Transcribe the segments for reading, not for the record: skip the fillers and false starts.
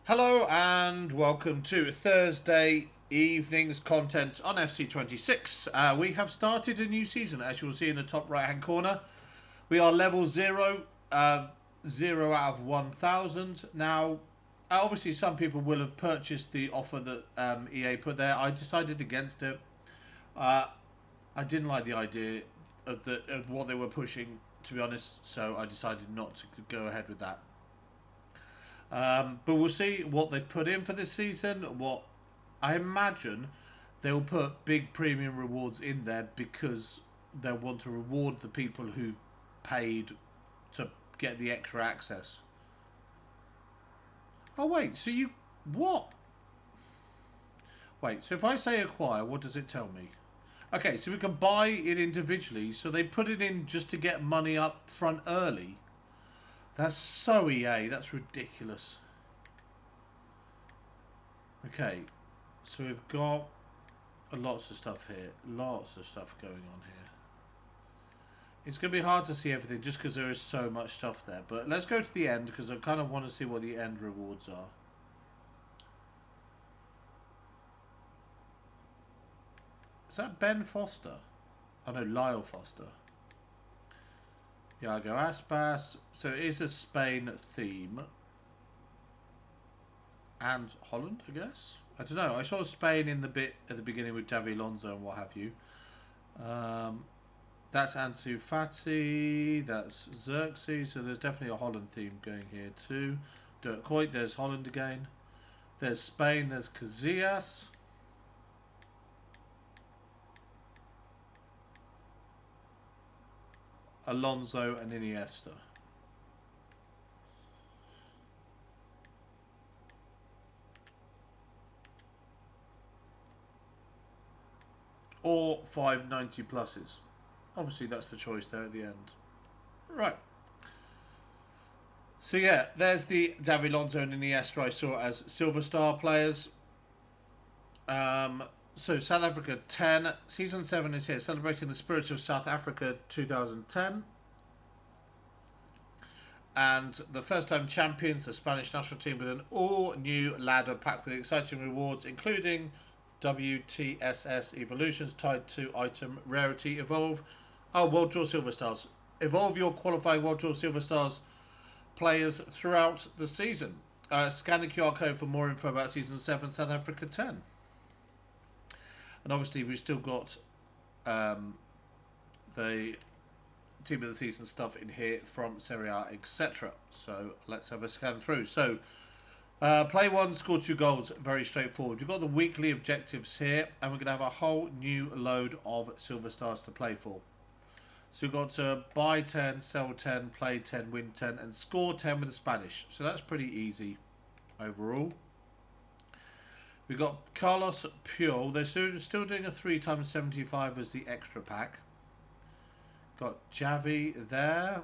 Hello and welcome to Thursday evening's content on FC26. We have started a new season, as you'll see in the top right hand corner. We are level 0, 0 out of 1,000. Now, obviously some people will have purchased the offer that EA put there. I decided against it. I didn't like the idea of what they were pushing, to be honest, so I decided not to go ahead with that. But we'll see what they've put in for this season. What I imagine they'll put big premium rewards in there because they'll want to reward the people who've paid to get the extra access. Oh wait, so you what? Wait, so if I say acquire, what does it tell me? Okay, so we can buy it individually. So they put it in just to get money up front early. That's so EA. That's ridiculous. Okay, so we've got lots of stuff here. Lots of stuff going on here. It's going to be hard to see everything just because there is so much stuff there. But let's go to the end because I kind of want to see what the end rewards are. Is that Ben Foster? Oh no, Lyle Foster. Iago Aspas. So it is a Spain theme. And Holland, I guess? I don't know. I saw Spain in the bit at the beginning with Xabi Alonso and what have you. That's Ansu Fati. That's Xerxes. So there's definitely a Holland theme going here too. Dirk Kuyt. There's Holland again. There's Spain. There's Casillas. Alonso and Iniesta. Or 590 pluses. Obviously that's the choice there at the end. Right. So yeah, there's the Xabi Alonso and Iniesta I saw as Silver Star players. So South Africa 10. Season 7 is here, celebrating the spirit of South Africa 2010. And the first time champions, the Spanish national team, with an all-new ladder packed with exciting rewards, including WTSS evolutions tied to item rarity. Evolve. Oh, World Tour Silver Stars. Evolve your qualifying World Tour Silver Stars players throughout the season. Scan the QR code for more info about Season 7 South Africa 10. And obviously we've still got the Team of the Season stuff in here from Serie A, etc. So let's have a scan through. So play 1, score 2 goals. Very straightforward. We've got the weekly objectives here, and we're going to have a whole new load of Silver Stars to play for. So we've got to buy 10, sell 10, play 10, win 10, and score 10 with the Spanish. So that's pretty easy overall. We've got Carlos Puyol. They're still doing a 3x75 as the extra pack. Got Xavi there.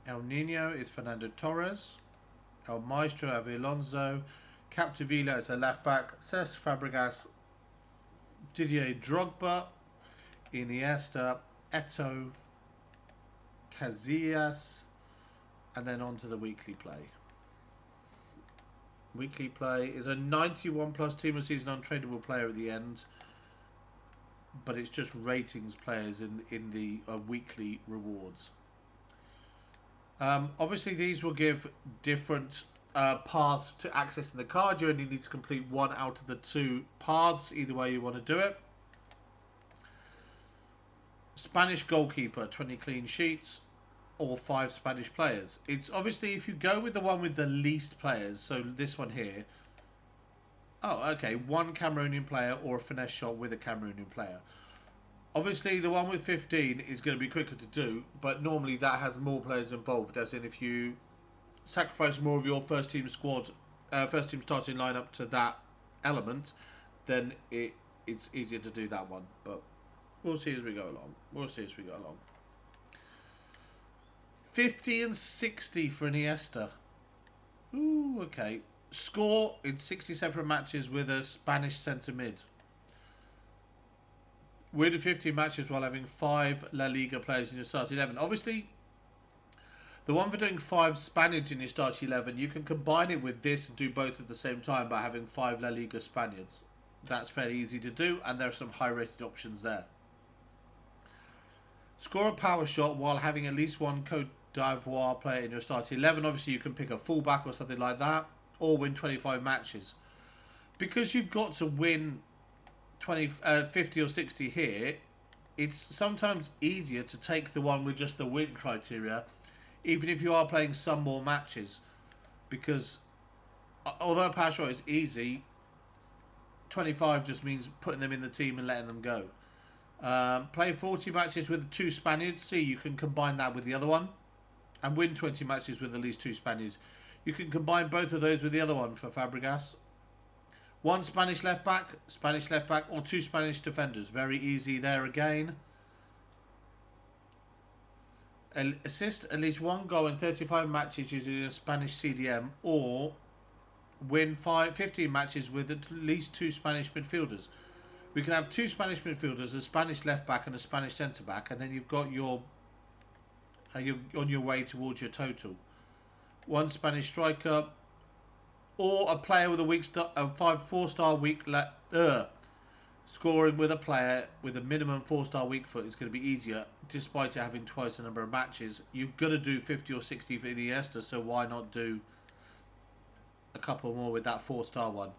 El Nino is Fernando Torres. El Maestro, Xabi Alonso. Capdevila is a left back. Cesc Fabregas. Didier Drogba. Iniesta. Eto'o. Casillas. And then on to the weekly play. Weekly play is a 91 plus team of season untradeable player at the end. But it's just ratings players in the weekly rewards. Obviously, these will give different paths to accessing the card. You only need to complete 1 out of the 2 paths, either way you want to do it. Spanish goalkeeper, 20 clean sheets, or 5 Spanish players. It's obviously, if you go with the one with the least players, so this one here. Oh, okay, 1 Cameroonian player or a finesse shot with a Cameroonian player. Obviously, the one with 15 is going to be quicker to do, but normally that has more players involved, as in if you sacrifice more of your first team squad, first team starting lineup to that element, then it's easier to do that one. But we'll see as we go along. We'll see as we go along. 50 and 60 for Iniesta. Ooh, okay. Score in 60 separate matches with a Spanish centre mid. Win 15 matches while having 5 La Liga players in your starting 11. Obviously, The one for doing 5 Spaniards in your start 11, you can combine it with this and do both at the same time by having 5 La Liga Spaniards. That's fairly easy to do, and there are some high rated options there. Score a power shot while having at least one Cote d'Ivoire player in your start 11. Obviously, you can pick a fullback or something like that, or win 25 matches. Because you've got to win 50 or 60 here, it's sometimes easier to take the one with just the win criteria, even if you are playing some more matches. Because although power shot is easy, 25 just means putting them in the team and letting them go. Play 40 matches with 2 Spaniards. See, you can combine that with the other one. And win 20 matches with at least 2 Spaniards. You can combine both of those with the other one for Fabregas. 1 Spanish left back, or 2 Spanish defenders. Very easy there again. Assist at least 1 goal in 35 matches using a Spanish CDM, or win 15 matches with at least 2 Spanish midfielders. We can have 2 Spanish midfielders, a Spanish left back and a Spanish centre back, and then you've got you're on your way towards your total. 1 Spanish striker, or a player with a weak star, a 4-star weak scoring with a player with a minimum 4-star weak foot is going to be easier, despite it having twice the number of matches. You've got to do 50 or 60 for Iniesta, so why not do a couple more with that 4-star one?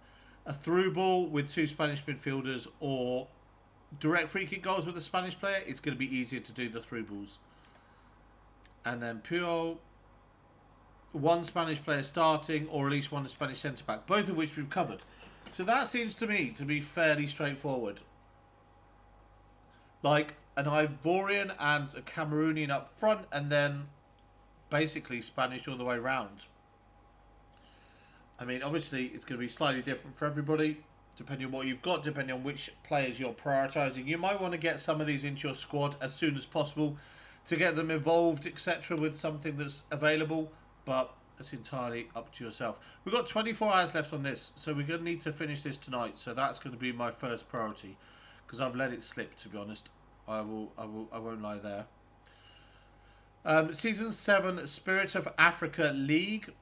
A through ball with 2 Spanish midfielders, or direct free kick goals with a Spanish player. It's going to be easier to do the through balls. And then Puyol, 1 Spanish player starting, or at least 1 Spanish centre back, both of which we've covered. So that seems to me to be fairly straightforward. Like an Ivorian and a Cameroonian up front, and then basically Spanish all the way round. I mean, obviously it's going to be slightly different for everybody, depending on what you've got, depending on which players you're prioritising. You might want to get some of these into your squad as soon as possible to get them involved, etc., with something that's available, but it's entirely up to yourself. We've got 24 hours left on this, so we're going to need to finish this tonight. So that's going to be my first priority, because I've let it slip, to be honest. I won't lie there. Season 7 Spirit of Africa League.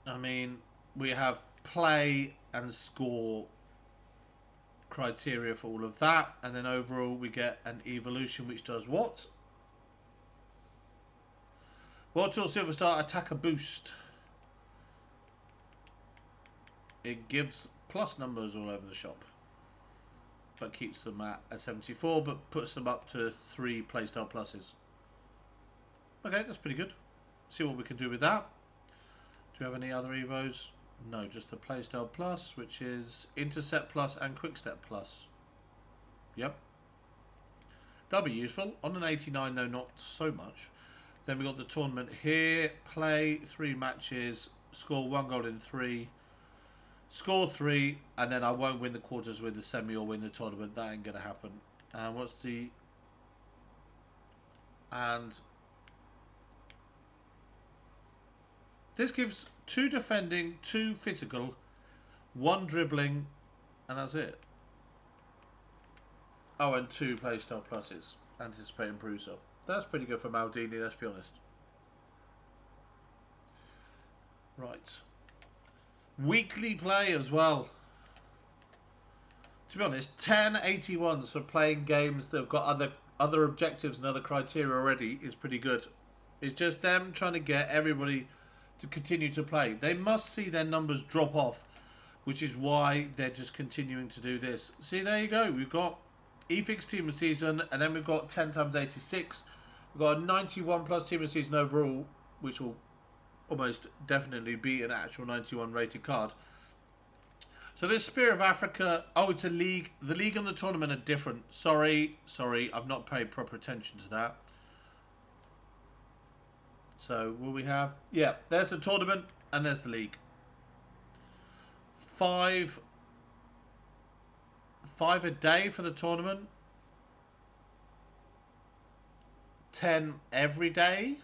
I mean, we have play and score criteria for all of that, and then overall we get an evolution which does what? World Tour Silver Star Attacker Boost. It gives plus numbers all over the shop, but keeps them at a 74, but puts them up to 3 playstyle pluses. Okay, that's pretty good. See what we can do with that. Do we have any other evos? No, just the playstyle plus, which is intercept plus and quick step plus. Yep, that'll be useful. On an 89 though, not so much. Then we got the tournament here. Play 3 matches, score 1 goal in 3, score 3, and then I won't win the quarters, win the semi, or win the tournament. That ain't gonna happen. And what's the... And this gives 2 defending, 2 physical, 1 dribbling, and that's it. Oh, and 2 playstyle pluses. Anticipating Bruiser. That's pretty good for Maldini, let's be honest. Right. Weekly play as well. To be honest, 1081s for playing games that have got other objectives and other criteria already is pretty good. It's just them trying to get everybody to continue to play. They must see their numbers drop off, which is why they're just continuing to do this. See, there you go. We've got EFIX Team of Season, and then we've got 10 times 86. We've got a 91 plus Team of Season overall, which will almost definitely be an actual 91 rated card. So this Spirit of Africa, oh, it's a league. The league and the tournament are different. Sorry, I've not paid proper attention to that. So will we have... Yeah, there's the tournament and there's the league. 5 a day for the tournament. 10 every day,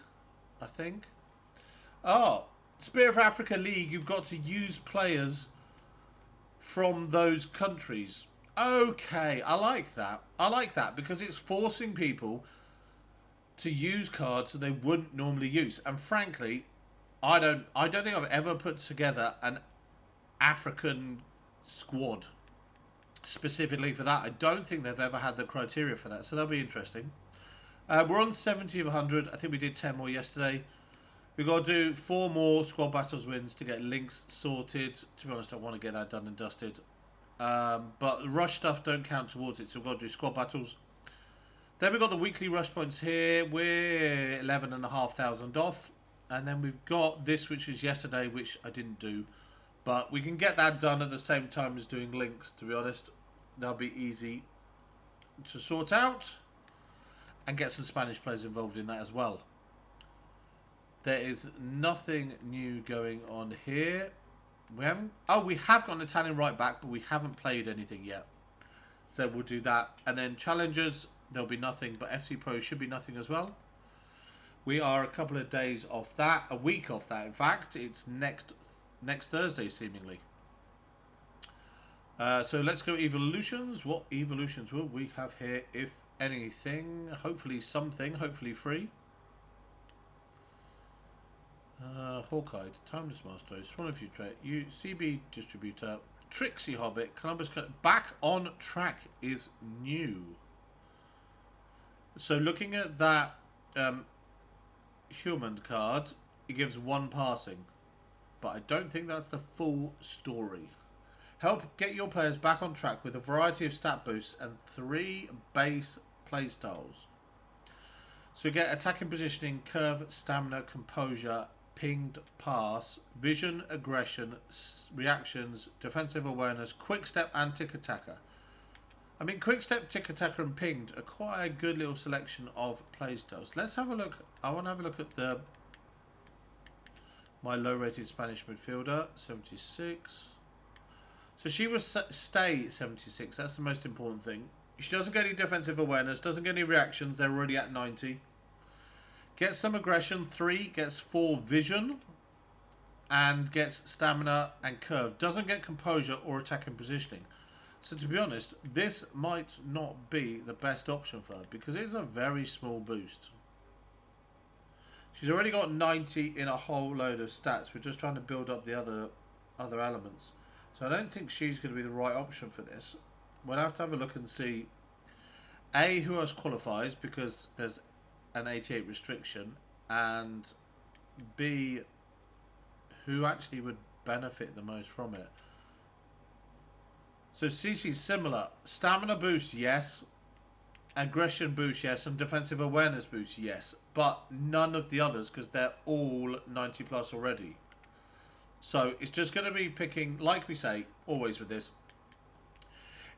I think. Oh, Spirit of Africa League, you've got to use players from those countries. Okay, I like that. I like that because it's forcing people to use cards that they wouldn't normally use. And frankly, I don't think I've ever put together an African squad specifically for that. I don't think they've ever had the criteria for that, so that'll be interesting. We're on 70 of 100. I think we did 10 more yesterday. We've got to do 4 more squad battles wins to get links sorted. To be honest, I want to get that done and dusted. But rush stuff don't count towards it, so we've got to do squad battles. Then we've got the weekly rush points here. We're 11,500 off. And then we've got this, which was yesterday, which I didn't do. But we can get that done at the same time as doing links, to be honest. That'll be easy to sort out. And get some Spanish players involved in that as well. There is nothing new going on here. We haven't... Oh, we have got an Italian right back, but we haven't played anything yet. So we'll do that. And then challengers, there'll be nothing. But FC Pro should be nothing as well. We are a couple of days off that. A week off that, in fact. It's next Thursday, seemingly. So let's go evolutions. What evolutions will we have here, if anything? Hopefully something. Hopefully free. Hawkeye, Timeless Master, Swallowview Trait, CB Distributor, Trixie Hobbit, Columbus back on track is new. So looking at that human card, it gives 1 passing, but I don't think that's the full story. Help get your players back on track with a variety of stat boosts and 3 base playstyles. So we get attacking positioning, curve, stamina, composure, pinged pass, vision, aggression, reactions, defensive awareness, quick step, and tick-attacker. I mean, quick step, tick-attacker, and pinged are quite a good little selection of playstyles. Let's have a look. I want to have a look at my low-rated Spanish midfielder, 76. So she will stay 76. That's the most important thing. She doesn't get any defensive awareness, doesn't get any reactions. They're already at 90. Gets some aggression, 3, gets 4 vision, and gets stamina and curve. Doesn't get composure or attacking positioning. So to be honest, this might not be the best option for her because it's a very small boost. She's already got 90 in a whole load of stats. We're just trying to build up the other elements. So I don't think she's going to be the right option for this. We'll have to have a look and see A, who else qualifies, because there's an 88 restriction, and B, who actually would benefit the most from it. So CC's similar. Stamina boost, yes. Aggression boost, yes. And defensive awareness boost, yes. But none of the others, because they're all 90 plus already. So it's just going to be picking, like we say, always with this.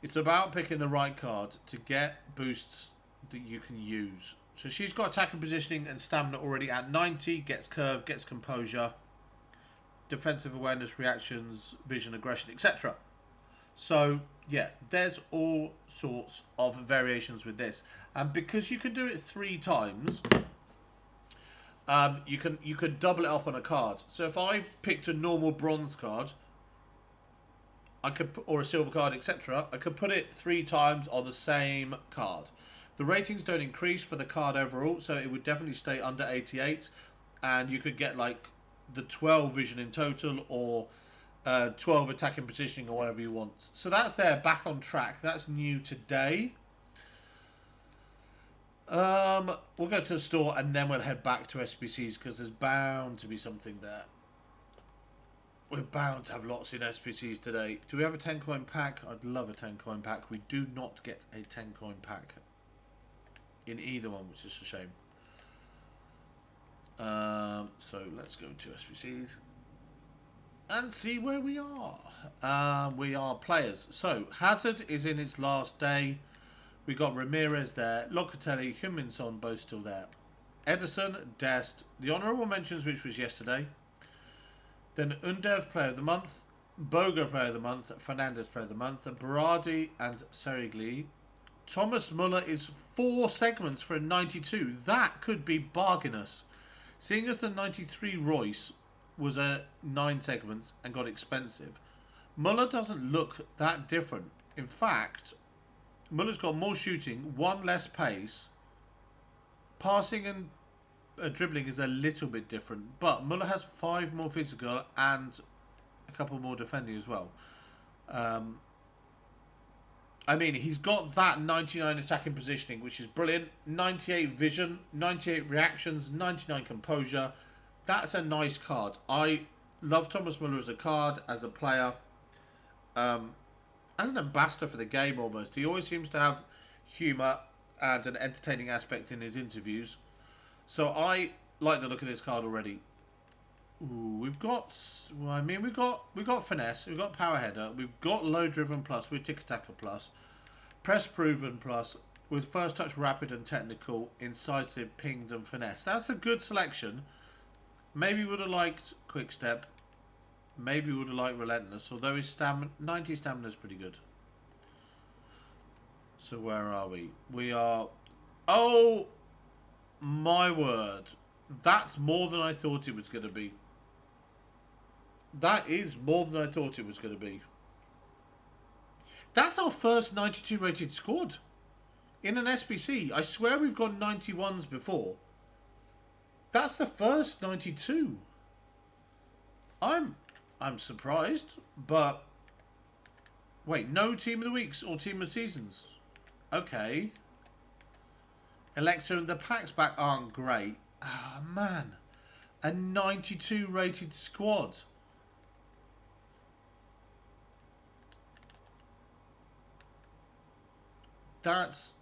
It's about picking the right card to get boosts that you can use. So she's got attacking positioning and stamina already at 90. Gets curve, gets composure, defensive awareness, reactions, vision, aggression, etc. So yeah, there's all sorts of variations with this. And because you can do it 3 times, you could double it up on a card. So if I picked a normal bronze card, I could, or a silver card, etc., I could put it 3 times on the same card. The ratings don't increase for the card overall, so it would definitely stay under 88, and you could get like the 12 vision in total, or 12 attacking positioning, or whatever you want. So that's there, back on track. That's new today. We'll go to the store and then we'll head back to SBCs because there's bound to be something there. We're bound to have lots in SBCs today. Do we have a 10 coin pack? I'd love a 10 coin pack. We do not get a 10 coin pack in either one, which is a shame. So let's go to SBCs and see where we are. We are players. So Hazard is in his last day. We got Ramirez there, Locatelli, Huminson both still there. Edison, Dest, the honourable mentions, which was yesterday. Then Undev Player of the Month, Boga Player of the Month, Fernandez Player of the Month, Berardi and Serigli. Thomas Müller is 4 segments for a 92. That could be bargainous. Seeing as the 93 Royce was a 9 segments and got expensive, Müller doesn't look that different. In fact, Müller's got more shooting, 1 less pace. Passing and dribbling is a little bit different, but Müller has 5 more physical and a couple more defending as well. I mean, he's got that 99 attacking positioning, which is brilliant. 98 vision, 98 reactions, 99 composure. That's a nice card. I love Thomas Müller as a card, as a player, as an ambassador for the game almost. He always seems to have humour and an entertaining aspect in his interviews. So I like the look of this card already. Ooh, we've got, well, I mean, we've got finesse, we've got power header, we've got low driven plus with tick attacker plus, press proven plus with first touch rapid and technical, incisive, pinged and finesse. That's a good selection. Maybe would have liked quick step. Maybe would have liked relentless. Although his stamina, 90 stamina is pretty good. So where are we? We are. Oh my word! That's more than I thought it was going to be. That is more than I thought it was going to be. That's our first 92 rated squad in an SBC. I swear we've got 91s before. That's the first 92. I'm surprised, but wait, no team of the weeks or team of the seasons. Okay. Electro and the packs back aren't great. Ah, man. A 92 rated squad. That's...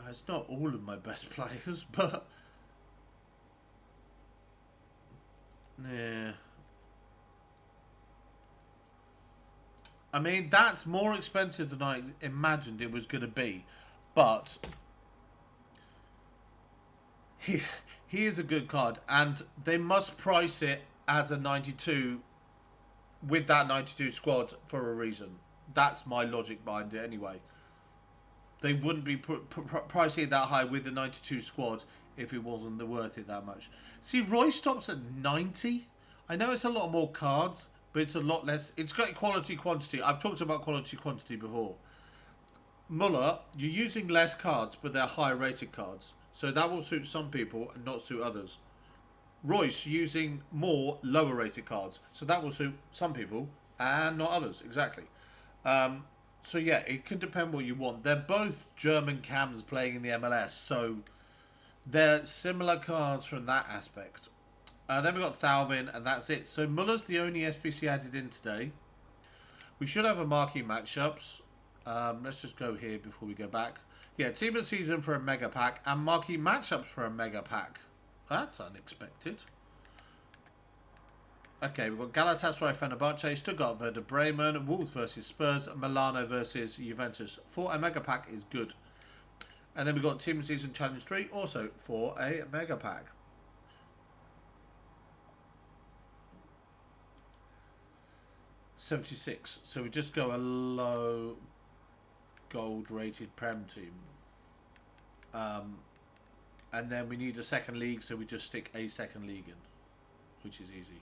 it's not all of my best players, but... yeah. I mean, that's more expensive than I imagined it was going to be. But... He is a good card. And they must price it as a 92 with that 92 squad for a reason. That's my logic behind it anyway. They wouldn't be pricing it that high with the 92 squad if it wasn't worth it that much. See, Roy stops at 90. I know it's a lot more cards, but it's a lot less. It's got quality quantity. I've talked about quality quantity before. Müller, you're using less cards, but they're higher rated cards. So that will suit some people and not suit others. Royce using more lower rated cards. So that will suit some people and not others. Exactly. So yeah, it can depend what you want. They're both German cams playing in the MLS, so they're similar cards from that aspect. Then we've got Thalvin, and that's it. So Müller's the only SBC added in today. We should have a marquee matchups. Let's just go here before we go back. Yeah, team of the season for a mega pack, and marquee matchups for a mega pack. That's unexpected. Okay, we've got Galatasaray, Fenerbahce, Stuttgart, Werder Bremen, Wolves versus Spurs, Milano versus Juventus. For a mega pack is good. And then we've got Team of the Season Challenge 3, also for a mega pack. $76. So we just go a low gold rated Prem team. And then we need a second league, so we just stick a second league in, which is easy.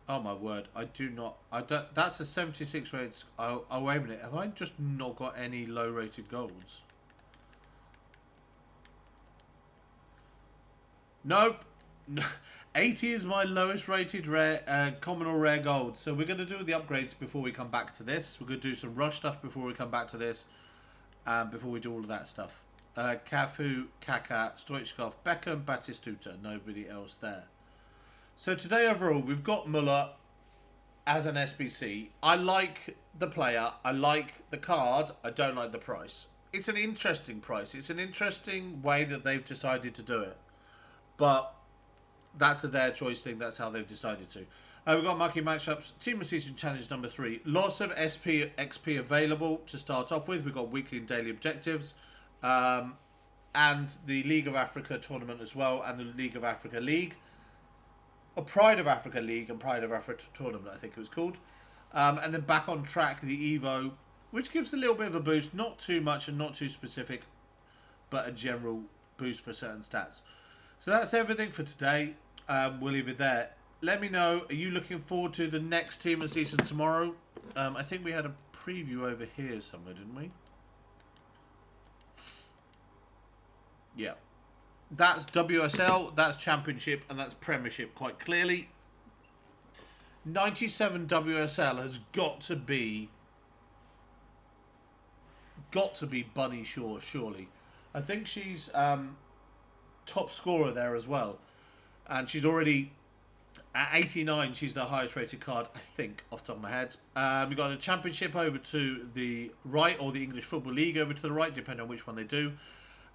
Oh my word, I do not... that's a 76 rated... Oh, wait a minute. Have I just not got any low rated golds? Nope. 80 is my lowest rated rare, common or rare gold. So we're going to do the upgrades before we come back to this. We're going to do some rush stuff before we come back to this. Before we do all of that stuff. Cafu, Kaká, Stoichkov, Beckham, Batistuta. Nobody else there. So today overall, we've got Müller as an SBC. I like the player. I like the card. I don't like the price. It's an interesting price. It's an interesting way that they've decided to do it. But that's their choice thing. That's how they've decided to. We've got marquee matchups. Team of Season Challenge number 3. Lots of SP, XP available to start off with. We've got weekly and daily objectives. And the League of Africa tournament as well. And the League of Africa League. A Pride of Africa League and Pride of Africa tournament, I think it was called. And then back on track, the Evo, which gives a little bit of a boost. Not too much and not too specific, but a general boost for certain stats. So that's everything for today. We'll leave it there. Let me know, are you looking forward to the next team of the season tomorrow? I think we had a preview over here somewhere, didn't we? Yeah. That's WSL, that's Championship, and that's Premiership quite clearly. 97 WSL has got to be Bunny Shaw, surely. I think she's top scorer there as well. And she's already at 89, she's the highest rated card, I think, off the top of my head. We've got the Championship over to the right, or the English Football League over to the right, depending on which one they do.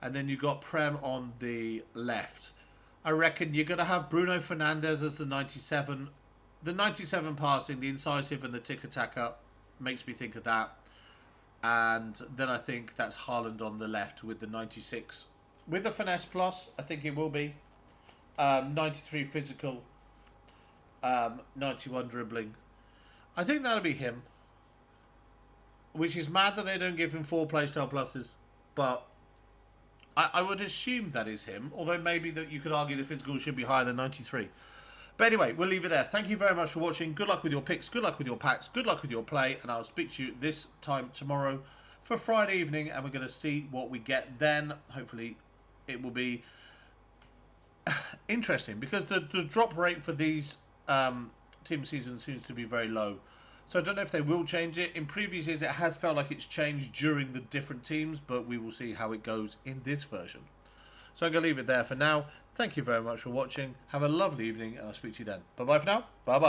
And then you've got Prem on the left. I reckon you're going to have Bruno Fernandes as the 97. The 97 passing, the incisive and the tiki-taka makes me think of that. And then I think that's Haaland on the left with the 96. With the finesse plus, I think it will be. 93 physical. 91 dribbling. I think that'll be him. Which is mad that they don't give him 4 playstyle pluses. But I would assume that is him. Although maybe that you could argue the physical should be higher than 93. But anyway, we'll leave it there. Thank you very much for watching. Good luck with your picks. Good luck with your packs. Good luck with your play. And I'll speak to you this time tomorrow for Friday evening. And we're going to see what we get then. Hopefully it will be interesting. Because the drop rate for these team seasons seems to be very low. So I don't know if they will change it. In previous years, it has felt like it's changed during the different teams. But we will see how it goes in this version. So I'm going to leave it there for now. Thank you very much for watching. Have a lovely evening, and I'll speak to you then. Bye-bye for now. Bye-bye.